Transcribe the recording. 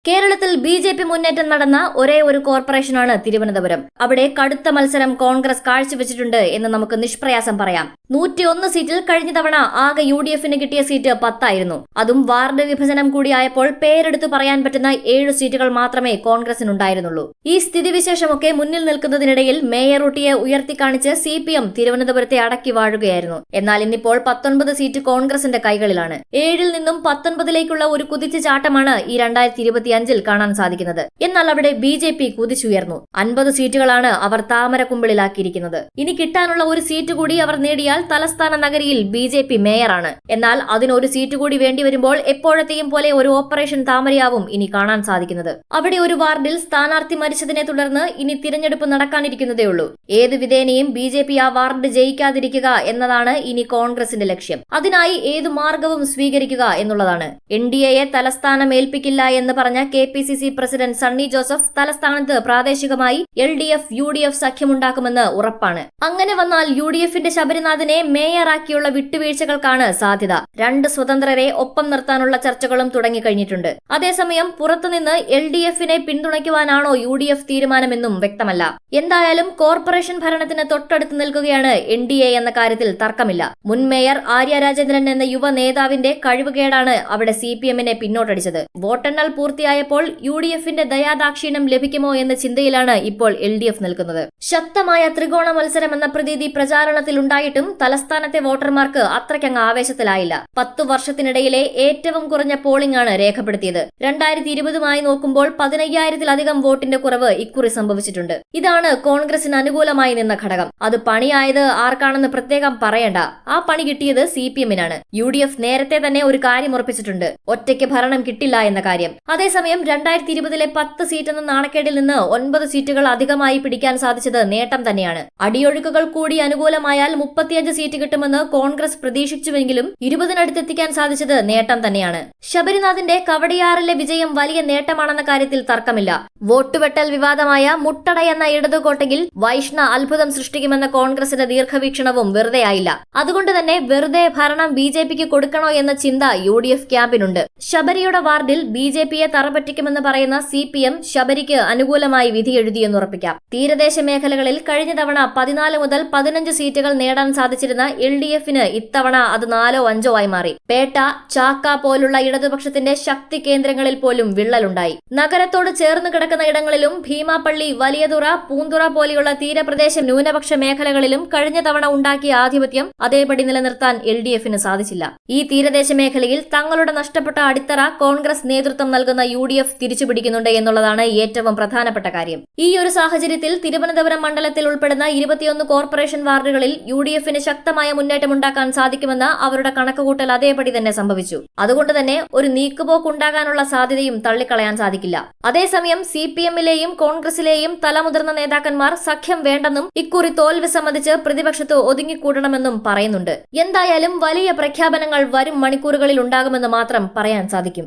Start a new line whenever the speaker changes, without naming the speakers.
കേരളത്തിൽ ബി.ജെ.പി. മുന്നേറ്റം നടന്ന ഒരേ ഒരു കോർപ്പറേഷനാണ് തിരുവനന്തപുരം. അവിടെ കടുത്ത മത്സരം കോൺഗ്രസ് കാഴ്ചവെച്ചിട്ടുണ്ട് എന്ന് നമുക്ക് നിഷ്പ്രയാസം പറയാം. 101 സീറ്റിൽ കഴിഞ്ഞ തവണ ആകെ യു.ഡി.എഫിന് കിട്ടിയ സീറ്റ് 10 ആയിരുന്നു. അതും വാർഡ് വിഭജനം കൂടിയായപ്പോൾ പേരെടുത്തു പറയാൻ പറ്റുന്ന 7 സീറ്റുകൾ മാത്രമേ കോൺഗ്രസിനുണ്ടായിരുന്നുള്ളൂ. ഈ സ്ഥിതിവിശേഷമൊക്കെ മുന്നിൽ നിൽക്കുന്നതിനിടയിൽ മേയർ ഊട്ടിയെ ഉയർത്തിക്കാണിച്ച് CPM തിരുവനന്തപുരത്തെ അടക്കി വാഴുകയായിരുന്നു. എന്നാൽ ഇന്നിപ്പോൾ 19 സീറ്റ് കോൺഗ്രസിന്റെ കൈകളിലാണ്. 7-ൽ നിന്നും 19-ലേക്കുള്ള ഒരു കുതിച്ചുചാട്ടമാണ് ഈ 2025-ൽ കാണാൻ സാധിക്കുന്നത്. എന്നാൽ അവിടെ ബി.ജെ.പി. കുതിച്ചുയർന്നു. 50 സീറ്റുകളാണ് അവർ താമരക്കുമ്പിളിലാക്കിയിരിക്കുന്നത്. ഇനി കിട്ടാനുള്ള ഒരു സീറ്റ് കൂടി അവർ നേടിയാൽ തലസ്ഥാന നഗരിയിൽ ബി.ജെ.പി. മേയറാണ്. എന്നാൽ അതിനൊരു സീറ്റ് കൂടി വേണ്ടിവരുമ്പോൾ എപ്പോഴത്തെയും പോലെ ഒരു ഓപ്പറേഷൻ താമരയാവും ഇനി കാണാൻ സാധിക്കുന്നത്. അവിടെ ഒരു വാർഡിൽ സ്ഥാനാർത്ഥി മരിച്ചതിനെ തുടർന്ന് ഇനി തിരഞ്ഞെടുപ്പ് നടക്കാനിരിക്കുന്നതേയുള്ളൂ. ഏത് വിധേനയും ബി.ജെ.പി. ആ വാർഡ് ജയിക്കാതിരിക്കുക എന്നതാണ് ഇനി കോൺഗ്രസിന്റെ ലക്ഷ്യം. അതിനായി ഏതു മാർഗവും സ്വീകരിക്കുക എന്നുള്ളതാണ്. NDAയെ തലസ്ഥാനം ഏൽപ്പിക്കില്ല എന്ന് പറഞ്ഞ KPCC പ്രസിഡന്റ് സണ്ണി ജോസഫ് തലസ്ഥാനത്ത് പ്രാദേശികമായി LDF UDF സഖ്യമുണ്ടാക്കുമെന്ന് ഉറപ്പാണ്. അങ്ങനെ വന്നാൽ UDFന്റെ ശബരിനാഥിനെ മേയറാക്കിയുള്ള വിട്ടുവീഴ്ചകൾക്കാണ് സാധ്യത. 2 സ്വതന്ത്രരെ ഒപ്പം നിർത്താനുള്ള ചർച്ചകളും തുടങ്ങിക്കഴിഞ്ഞിട്ടുണ്ട്. അതേസമയം പുറത്തുനിന്ന് LDFനെ പിന്തുണയ്ക്കുവാനാണോ UDF തീരുമാനമെന്നും വ്യക്തമല്ല. എന്തായാലും കോർപ്പറേഷൻ ഭരണത്തിന് തൊട്ടടുത്ത് നിൽക്കുകയാണ് NDA എന്ന കാര്യത്തിൽ തർക്കമില്ല. മുൻ മേയർ ആര്യ രാജേന്ദ്രൻ എന്ന യുവ നേതാവിന്റെ കഴിവുകേടാണ് അവിടെ CPMനെ പിന്നോട്ടടിച്ചത്. വോട്ടെണ്ണൽ പൂർത്തിയായപ്പോൾ UDFന്റെ ദയാദാക്ഷിണ്യം ലഭിക്കുമോ എന്ന ചിന്തയിലാണ് ഇപ്പോൾ LDF നിൽക്കുന്നത്. ശക്തമായ ത്രികോണ മത്സരം എന്ന പ്രതീതി പ്രചാരണത്തിലുണ്ടായിട്ടും തലസ്ഥാനത്തെ വോട്ടർമാർക്ക് അത്രയ്ക്കങ്ങ് ആവേശത്തിലായില്ല. 10 വർഷത്തിനിടയിലെ ഏറ്റവും കുറഞ്ഞ പോളിംഗ് ആണ് രേഖപ്പെടുത്തിയത്. 2020-മായി നോക്കുമ്പോൾ 15,000-ലധികം വോട്ടിന്റെ കുറവ് ഇക്കുറി സംഭവിച്ചിട്ടുണ്ട്. ഇതാണ് കോൺഗ്രസിന് അനുകൂലമായി നിന്ന ഘടകം. അത് പണിയായത് ആർക്കാണെന്ന് പ്രത്യേകം പറയണ്ട. ആ പണി കിട്ടിയത് CPMനാണ്. UDF നേരത്തെ തന്നെ ഒരു കാര്യം ഉറപ്പിച്ചിട്ടുണ്ട്: ഒറ്റയ്ക്ക് ഭരണം കിട്ടില്ല എന്ന കാര്യം. അതേസമയം 2020-ലെ 10 സീറ്റെന്ന നാണക്കേടിൽ നിന്ന് 9 സീറ്റുകൾ അധികമായി പിടിക്കാൻ സാധിച്ചത് നേട്ടം തന്നെയാണ്. അടിയൊഴുക്കുകൾ കൂടി അനുകൂലമായാൽ 35 സീറ്റ് കിട്ടുമെന്ന് കോൺഗ്രസ് പ്രതീക്ഷിച്ചുവെങ്കിലും 20-നടുത്തെത്തിക്കാൻ സാധിച്ചത് നേട്ടം തന്നെയാണ്. ശബരിനാഥിന്റെ കവടിയാറിലെ വിജയം വലിയ നേട്ടമാണെന്ന കാര്യത്തിൽ തർക്കമില്ല. വോട്ടുവെട്ടൽ വിവാദമായ മുട്ടട എന്ന ഇടതുകോട്ടയിൽ വൈഷ്ണ അത്ഭുതം സൃഷ്ടിക്കുമെന്ന കോൺഗ്രസിന്റെ ദീർഘവീക്ഷണവും വെറുതെയായില്ല. അതുകൊണ്ട് തന്നെ വെറുതെ ഭരണം ബി.ജെ.പിക്ക് കൊടുക്കണോ എന്ന ചിന്ത UDF ക്യാമ്പിനുണ്ട്. ശബരിയുടെ വാർഡിൽ ബി.ജെ.പിയെ തറപറ്റിക്കുമെന്ന് പറയുന്ന CPM ശബരിക്ക് അനുകൂലമായി വിധിയെഴുതിയെന്നുറപ്പിക്കാം. തീരദേശ മേഖലകളിൽ കഴിഞ്ഞ തവണ 14 മുതൽ 15 സീറ്റുകൾ നേടാൻ സാധിച്ചിരുന്ന LDFന് ഇത്തവണ അത് 4ഓ 5ഓ ആയി മാറി. പേട്ട, ചാക്ക പോലുള്ള ഇടതുപക്ഷത്തിന്റെ ശക്തി കേന്ദ്രങ്ങളിൽ പോലും വിള്ളലുണ്ടായി. നഗരത്തോട് ചേർന്ന് കിടക്കുന്ന ഇടങ്ങളിലും ഭീമാപ്പള്ളി, വലിയതുറ, പൂന്തുറ പോലെയുള്ള തീരപ്രദേശ ന്യൂനപക്ഷ മേഖലകളിലും കഴിഞ്ഞ തവണ ഉണ്ടാക്കിയ ആധിപത്യം അതേപടി നിലനിർത്താൻ LDFന് സാധിച്ചില്ല. ഈ തീരദേശ മേഖലയിൽ തങ്ങളുടെ നഷ്ടപ്പെട്ട അടിത്തറ കോൺഗ്രസ് നേതൃത്വം നൽകുന്ന UDF തിരിച്ചുപിടിക്കുന്നുണ്ട് എന്നുള്ളതാണ് ഏറ്റവും പ്രധാനപ്പെട്ട കാര്യം. ഈ ഒരു സാഹചര്യത്തിൽ തിരുവനന്തപുരം മണ്ഡലത്തിൽ ഉൾപ്പെടുന്ന 21 കോർപ്പറേഷൻ വാർഡുകളിൽ UDFന് ശക്തമായ മുന്നേറ്റമുണ്ടാക്കാൻ സാധിക്കുമെന്ന് അവരുടെ കണക്കുകൂട്ടൽ അതേപടി തന്നെ സംഭവിച്ചു. അതുകൊണ്ട് തന്നെ ഒരു നീക്കുപോക്കുണ്ടാകാനുള്ള സാധ്യതയും തള്ളിക്കളയാൻ സാധിക്കില്ല. അതേസമയം CPMലെയും കോൺഗ്രസിലെയും തലമുതിർന്ന നേതാക്കന്മാർ സഖ്യം വേണ്ടെന്നും ഇക്കുറി തോൽവി സമ്മതിച്ച് പ്രതിപക്ഷത്ത് ഒതുങ്ങിക്കൂടണമെന്നും പറയുന്നുണ്ട്. എന്തായാലും വലിയ പ്രഖ്യാപനങ്ങൾ വരും മണിക്കൂറുകളിൽ ഉണ്ടാകുമെന്ന് മാത്രം പറയാൻ സാധിക്കും.